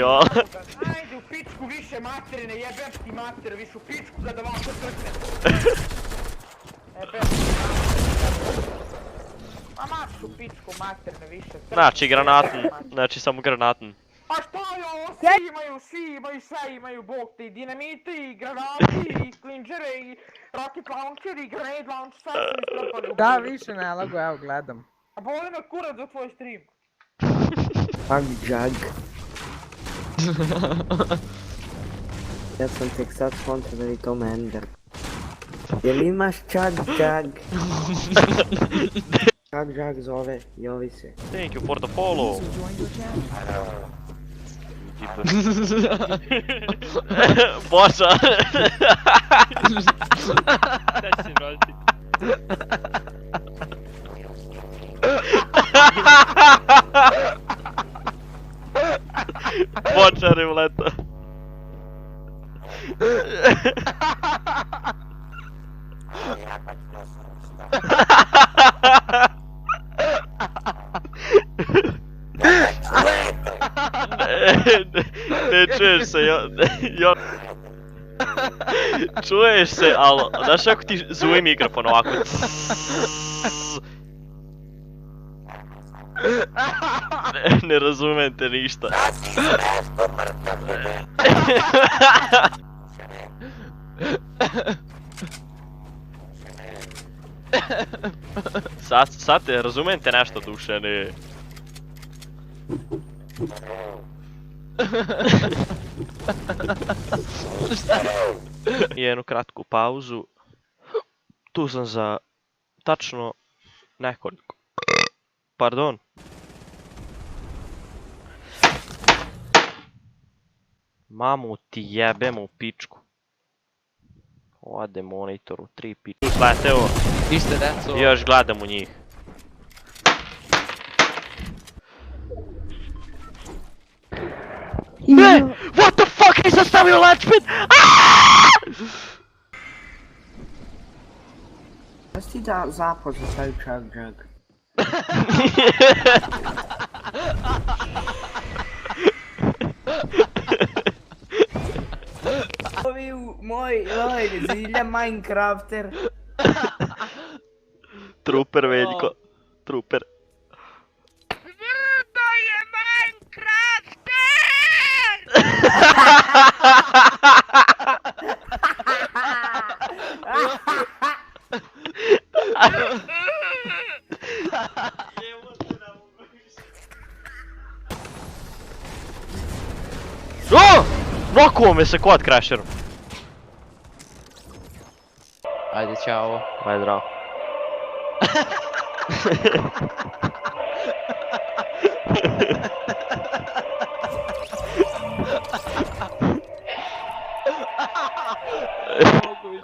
Jo. Ajde u pičku više materine, jebem ti mater, više u pičku kad ovako trkne. Jebem ti mater. Ma maš u pičku materine više. Znači granaten, znači samo granaten. A šta je ovo? Svi imaju sve imaju, bog ti, dinamite i granati i klinđere i rocket launcher i grenade launcher, sve su istrpali u Da, boju. više ne lagu, evo gledam. A boli me kurac za tvoj stream. Fuck Jug. Ja sam tek sad skontra da li to Ender. Jel imaš Chug Jug? Chug Jug zove, jovi se. Thank you for the follow. Boža. Šta si vrati? Bočar je uleta. Ne čuješ se, jo... Čuješ se, ali... Znaš kako ti zuje mikrofon ovako? Ne razumem te ništa. Sad te razumem te nešto duše, ne... Jednu kratku pauzu. Tu sam za tačno nekoliko. Pardon. Mamu ti jebem u pičku. Ode monitor u 3 pičku. Sleteo. Iste deco. Još gledam u njih. Ne! What the fuck, nisam stavio launchpad! Znaš ti da zapad za taj Chug Jug? Ovi moj zilja Minecrafter. Truper Veljko. Truper. To je Minecrafter! O! Nokuo me se quad crasherom. Ajde, ćao. Ajde, zdravo.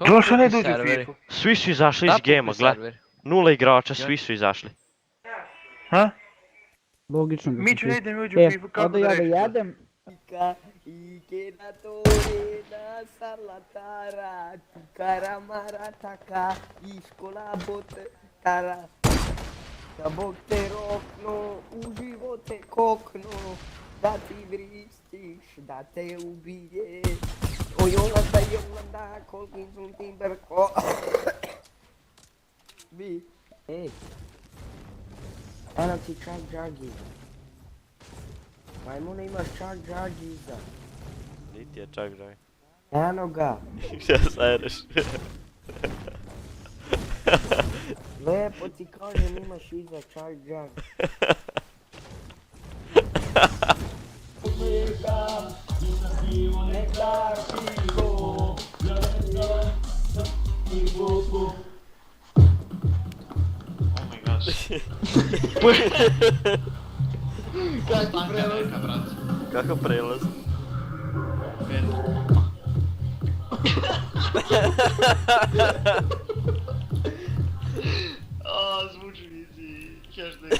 Došao ne dođu u FIFA. Svi su izašli iz gema, gle. 0 igrača, svi su izašli. Ha? Logično. Miću ne idem uđu u FIFA, kako da reći to? jedem. Ike na tore na salatara, tukara marataka, iskola bot tara. Da Bog te rokno, u živote kokno, da ti vristiš, da te ubije. O Jolanda, koliki su ti brko. Vi, ej. Eno ti Chug Jug iza. Majmune imaš Chug Jug iza. Niti je čak žaj. Eno ga. Šta sajreš? Lepo ti kažem imaš iza Chug Jug. Kako prelaz? O, zvuči mi si, ćeš da mi.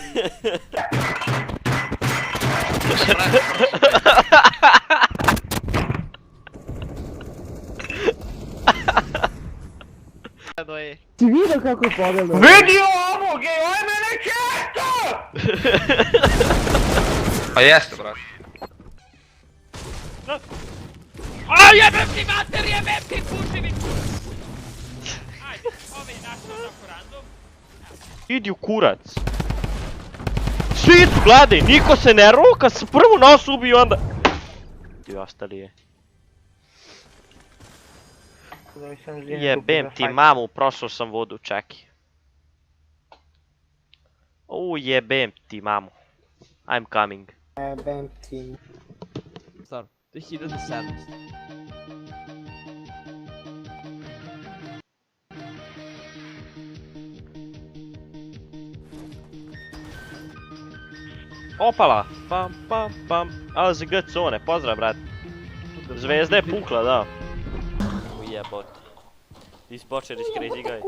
Ti vidio kako je pogledao? Vidio ovog, oj mene često! Pa jeste, brate. A jebem ti mater, jebem ti, puši mi! Ajde, ovi naši tako random. Idi u kurac. Svi su gledaj, niko se ne roka, se prvo nas ubiju onda. I ostali je. Jebem ti mamu, prošao sam vodu, čeki. Jebem ti mamu. I'm coming. Jebem ti. Stvarno, 2017. Opala, pam pam pam. AZG Cone, pozdrav brat. Zvezda je pukla, da. Ujebot. This Butcher is crazy guy.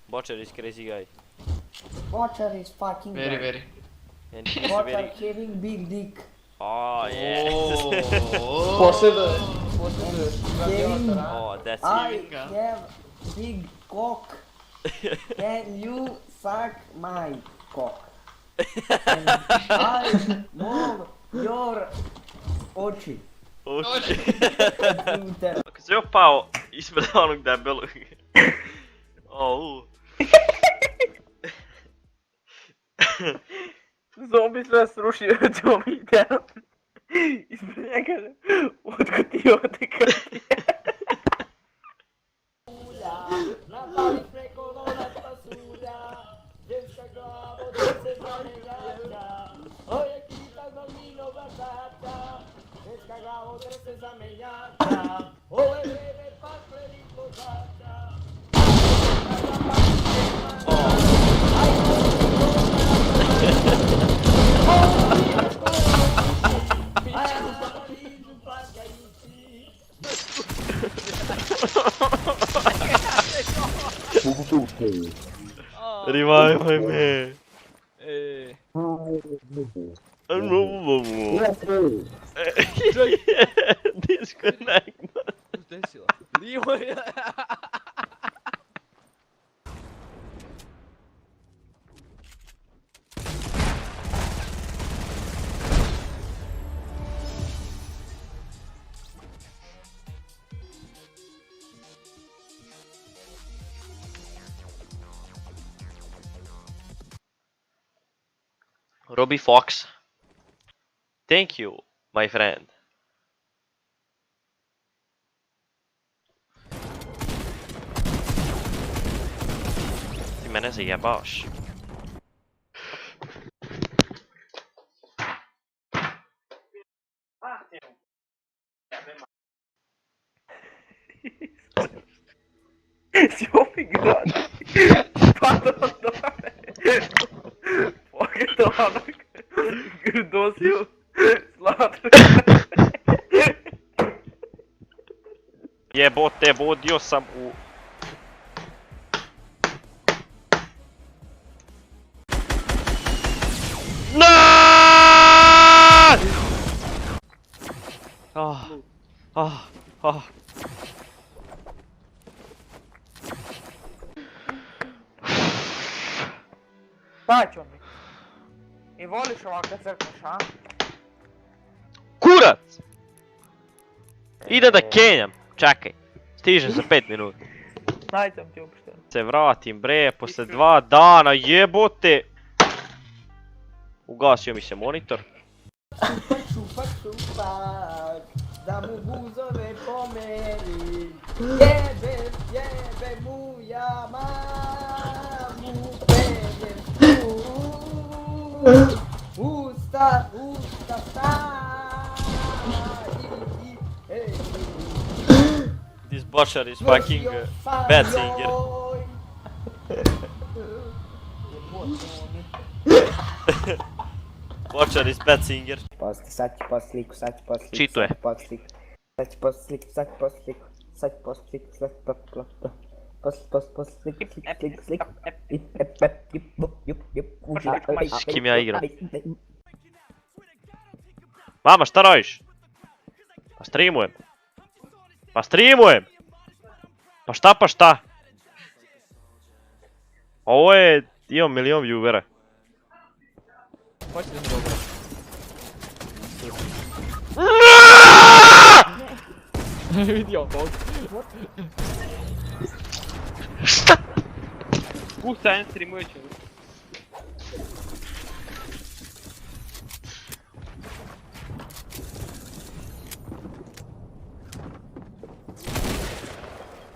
Butcher is crazy guy. Watcher is fucking Very, guy. very. And he's Watcher very... having big dick. Oh, yes. Posjeduje. Having Oh, that's I it. have big cock. Can you suck my cock? And I move your oči. Oči. Inter. Ako si opao ispred onog debelog. Oh, Zombi sve srušio, zombi ide. Ispred njega kaže, otko ti ovdje kad ti je. Napali preko voda pasulja. Ženska glavo da se zanežača. Oje kita glavnino vrtača. Ženska glavo da se zamenjača. Ove vreme pa predi požača. revive me. Disconnect. Desila. Lijevo je. Robbie Fox. Thank you, my friend. Ti mene zajebavaš. Si opet gradi. Pada od dole. Pogled onak. Grdosiju. Slatko. Jebote, vodio sam u... Paćo mi. I voliš ovako kad crkneš, a? Kurac! Ide da kenjam. Čekaj. Stižem za 5 minuta. Dajte mi ti uopšte. Se vratim bre, posle 2 dana, jebote! Ugasio mi se monitor. Šupak, šupak, šupak, da mu buzove pomeri. Jebe mu ja mamu, pejem usta, This butcher is fucking bad singer. Butcher is bad singer. Posti, sad ću post sliku, sad ću post sliku. Čituje. Sad ću post sliku, sad ću post sliku. Sad ću post sliku, sad ću post sliku, sliku. S kim ja igram? Mama, šta radiš? Pa streamujem. Pa streamujem! Pa šta? Ovo je... imam milion viewera. Hoćete da dobro. Vidio bog. Pusta en streamujući.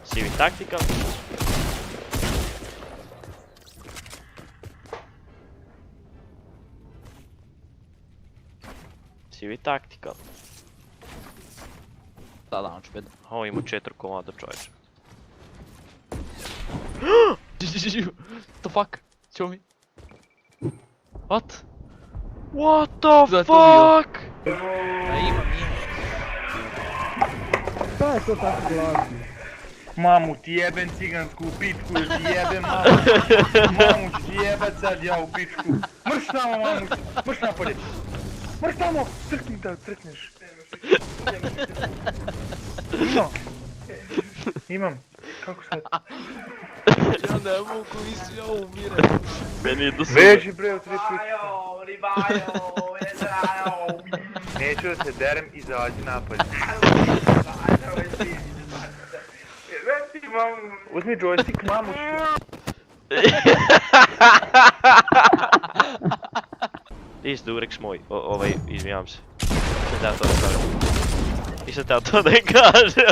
Sivi taktika. Sivi taktika. Da, launchpad. Ovo ima 4 komada čovječe. The fuck? Show me. What? What the Da je to bio. fuck? A imam. Šta je to tako glasno? Mamu ti jebem cigansku pičku, jer ti jebem mamu. Mamu ću ti jebat sad ja u pičku. Mrš tamo mamu, mrš napolje. Mrš tamo, crkni da crkneš. Imam. Kako sad? Ja ne mogu isi, ja umirem. Meni idu su... Veži bre, od 3 Neću da se derem, izađi napolje. Uzmi joystick, mamu. Is Durex moj, izvijam se. Sad ja to ne kažem. I sad ja to ne kažem.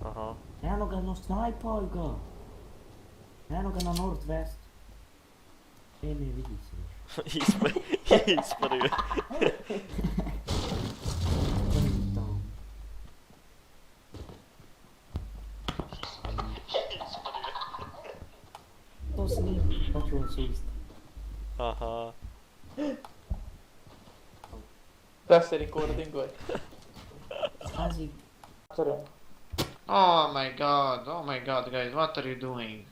Aha. Eno ga no snajpaj ga. Eno ga na Northwest. Ne vidi se. Ispario. To snimi, to ću vam suvesti. Aha. Da se recording going. Pazi, Oh my god, guys, what are you doing?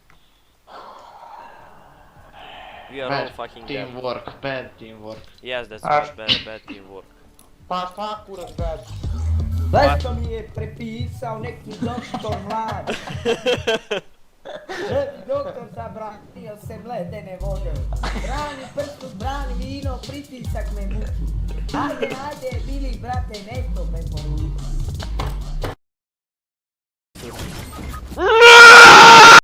We are all fucking dead. Teamwork, bad teamwork. Yes, that's much bad teamwork. Pa šta kurac bad? Zašto mi je prepisao neki doktor mlad? Doktor zabranio se ledene vode. Brani prstu, brani vino, pritisak me muči. Ajde, Bili, brate, nešto me poruči.